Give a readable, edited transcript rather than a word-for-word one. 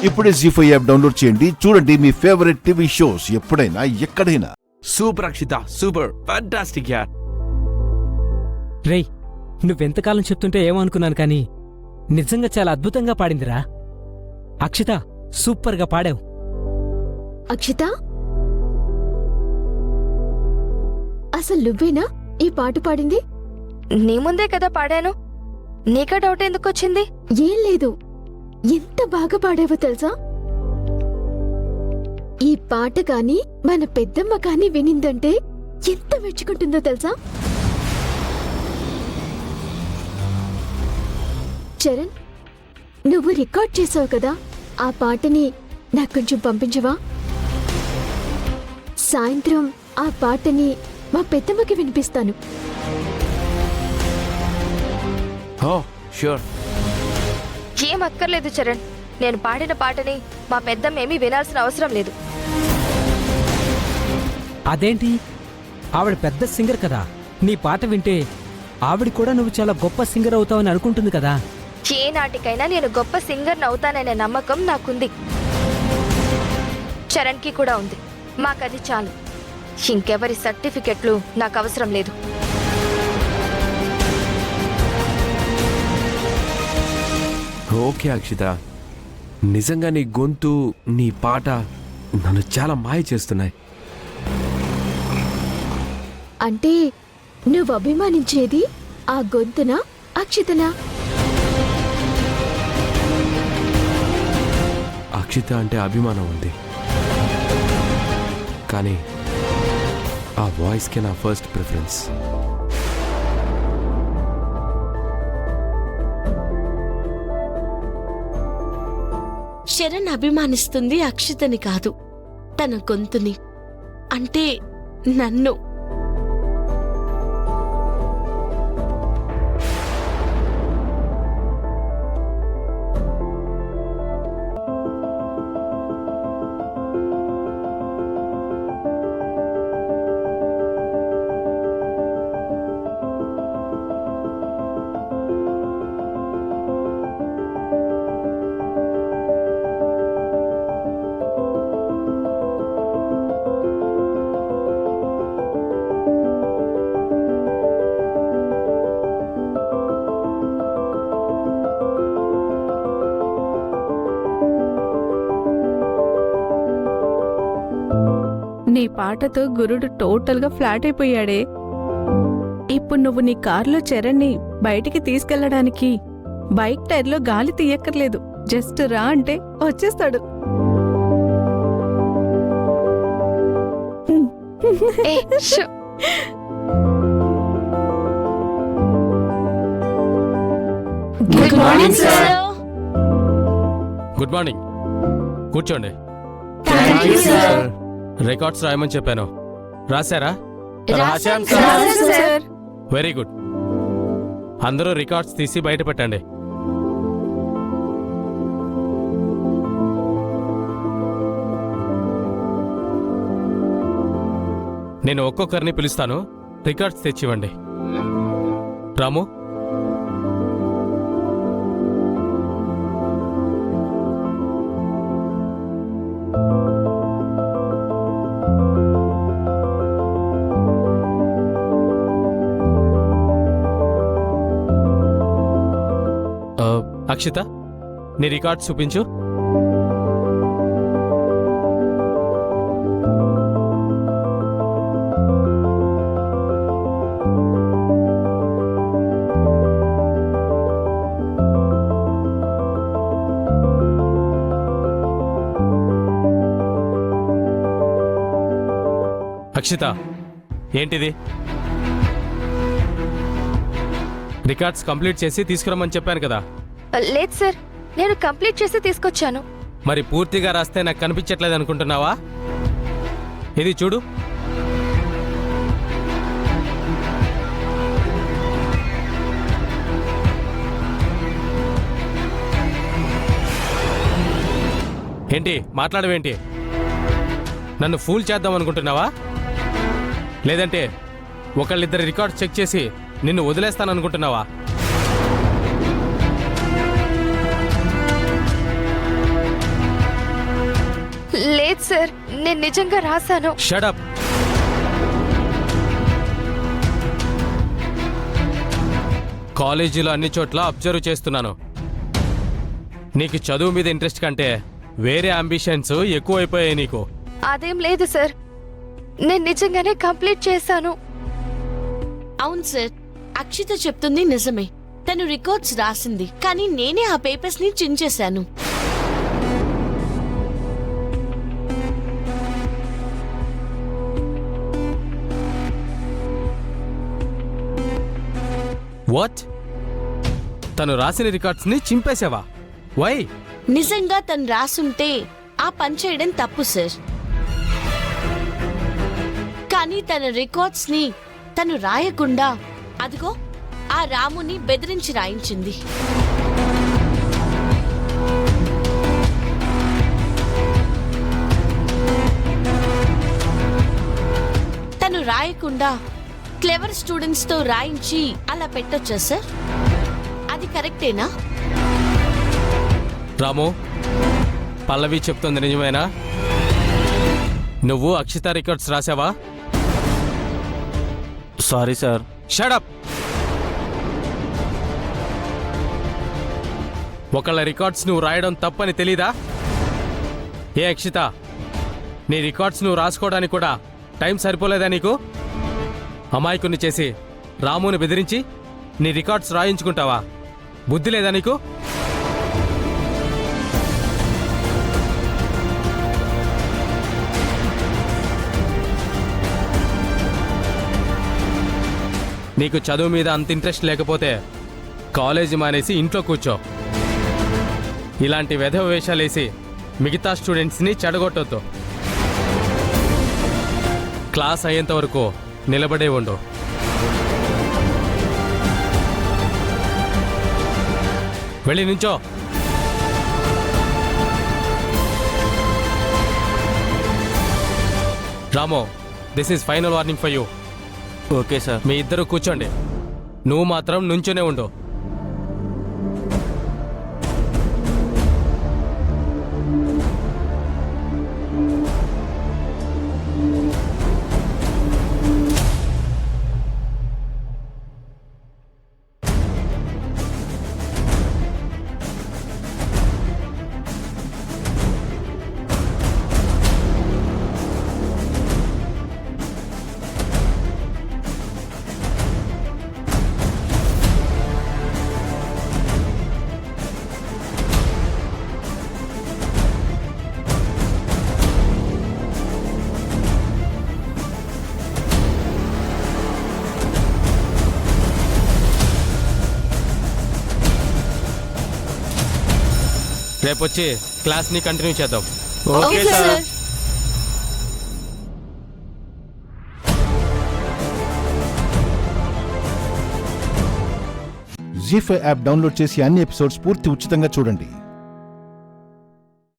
ఇప్పుడే జీ5 app download చేయండి. చూడండి మీ ఫేవరెట్ టీవీ షోస్ ఎప్పుడైనా ఎక్కడైనా. సూపర్ అక్షిత, సూపర్ ఫ్యాంటాస్టిక్ యార్. రేయ్, నువ్వెంతకాలం చెప్తుంటే ఏమనుకున్నాను కానీ నిజంగా చాలా అద్భుతంగా పాడిందిరా. అక్షిత, సూపర్గా పాడావు. అక్షిత, అసలు నువ్వేనా ఈ పాట పాడింది? నీ ముందే కదా పాడాను, నీకా డౌట్ ఎందుకొచ్చింది? ఏం లేదు, ఎంత బాగా పాడావో తెలుసా? ఈ పాట కాని మన పెద్దమ్మ కాని వినిందంటే ఎంత మెచ్చుకుంటుందో తెలుసా? చరణ్, నువ్వు రికార్డ్ చేసావు కదా, ఆ పాటని నాకు కొంచెం పంపించవా? సాయంత్రం ఆ పాటని మా పెద్దమ్మకి వినిపిస్తాను. ష్యూర్. ఏం అక్కర్లేదు చరణ్, నేను పాడిన పాటని మా పెద్దమ్మేమీ వినాల్సిన అవసరం లేదు. అదేంటి, ఆవిడ పెద్ద సింగర్ కదా, నీ పాట వింటే ఆవిడ కూడా నువ్వు చాలా గొప్ప సింగర్ అవుతావని అనుకుంటుంది కదా. ఏ నాటికైనా నేను గొప్ప సింగర్ని అవుతాననే నమ్మకం నాకుంది, చరణ్కి కూడా ఉంది. మాకది చాలు, ఇంకెవరి సర్టిఫికెట్లు నాకు అవసరం లేదు. ఓకే అక్షిత, నిజంగా నీ గొంతు, నీ పాట నన్ను చాలా మాయ చేస్తున్నాయి. అంటే నువ్వు అభిమానించేది ఆ గొంతునా, అక్షితనా? అక్షిత అంటే అభిమానం ఉంది, కానీ ఆ వాయిస్కే నా ఫస్ట్ ప్రిఫరెన్స్. శరణ్ అభిమానిస్తుంది అక్షితని కాదు, తన గొంతుని, అంటే నన్ను. నీ పాటతో గురుడు టోటల్గా ఫ్లాట్ అయిపోయాడే. ఇప్పుడు నువ్వు నీ కారులో చరణ్ని బయటికి తీసుకెళ్లడానికి బైక్ టైర్లో గాలి తీయక్కర్లేదు, జస్ట్ రా అంటే వచ్చేస్తాడు. ఏ, షో. Good morning sir. Good morning, కూర్చోండి. Thank you sir. రికార్డ్స్ రాయమని చెప్పాను, రాశారా? రాశాను సార్. Very good. అందరూ రికార్డ్స్ తీసి బయట పెట్టండి. నేను ఒక్కొక్కరిని పిలుస్తాను, రికార్డ్స్ తెచ్చివ్వండి. రాము, అక్షిత, నీ రికార్డ్స్ చూపించు. అక్షిత, ఏంటిది? రికార్డ్స్ కంప్లీట్ చేసి తీసుకురమ్మని చెప్పాను కదా. లేదు సార్, నేను కంప్లీట్ చేసి తీసుకొచ్చాను. మరి పూర్తిగా రాస్తే నాకు కనిపించట్లేదు అనుకుంటున్నావా? ఇది చూడు. ఏంటి మాట్లాడవేంటి? నన్ను ఫూల్ చేద్దాం అనుకుంటున్నావా? లేదంటే ఒకళ్ళిద్దరి రికార్డ్స్ చెక్ చేసి నిన్ను వదిలేస్తాననుకుంటున్నావా? లేదు సార్, నేను నిజంగా రాశాను. షడప్. కాలేజీలో అన్ని చోట్ల అబ్జర్వ్ చేస్తున్నాను. నీకు చదువు మీద ఇంట్రెస్ట్ కంటే వేరే అంబిషన్స్ ఎక్కువైపోయాయి నీకు. అదేం లేదు సార్, నేను నిజంగానే కంప్లీట్ చేశాను. అవును సార్, అక్షిత చెప్తుంది నిజమే. తను రికార్డ్స్ రాసింది, కానీ నేనే ఆ పేపర్స్ ని చించేశాను. వాట్? తను రాసిన రికార్డ్స్ ని చింపేసావా? వై? నిజంగా తను రాసుంటే ఆ పని చేయడం తప్పు సార్. కానీ తన రికార్డ్స్ ని తను రాయకుండా అదిగో ఆ రాముని బెదిరించి రాయించింది. తను రాయకుండా క్లెవర్ స్టూడెంట్స్ తో రాయించి అలా పెట్టొచ్చా సార్? అది కరెక్టేనా? రాము, పల్లవి చెప్తుంది నిజమేనా? నువ్వు అక్షిత రికార్డ్స్ రాసావా? Sorry sir. షడప్. ఒకళ్ళ రికార్డ్స్ నువ్వు రాయడం తప్పని తెలీదా? ఏ అక్షిత, నీ రికార్డ్స్ నువ్వు రాసుకోవడానికి కూడా టైం సరిపోలేదా నీకు? అమాయకుని చేసి రాముని బెదిరించి నీ రికార్డ్స్ రాయించుకుంటావా? బుద్ధి లేదా నీకు? నీకు చదువు మీద అంత ఇంట్రెస్ట్ లేకపోతే కాలేజీ మానేసి ఇంట్లో కూర్చో. ఇలాంటి వెధవ వేషాలేసి మిగతా స్టూడెంట్స్ని చెడగొట్టొద్దు. క్లాస్ అయ్యేంత వరకు నిలబడే ఉండు. వెళ్ళి నుంచో. రామో, this is final warning for you. Okay sir. మీ ఇద్దరు కూర్చోండి, నువ్వు మాత్రం నుంచోనే ఉండు. రేపొచ్చి క్లాస్ని కంటిన్యూ చేద్దాం. Okay sir. Zee five app download చేసి అన్ని ఎపిసోడ్స్ పూర్తి ఉచితంగా చూడండి.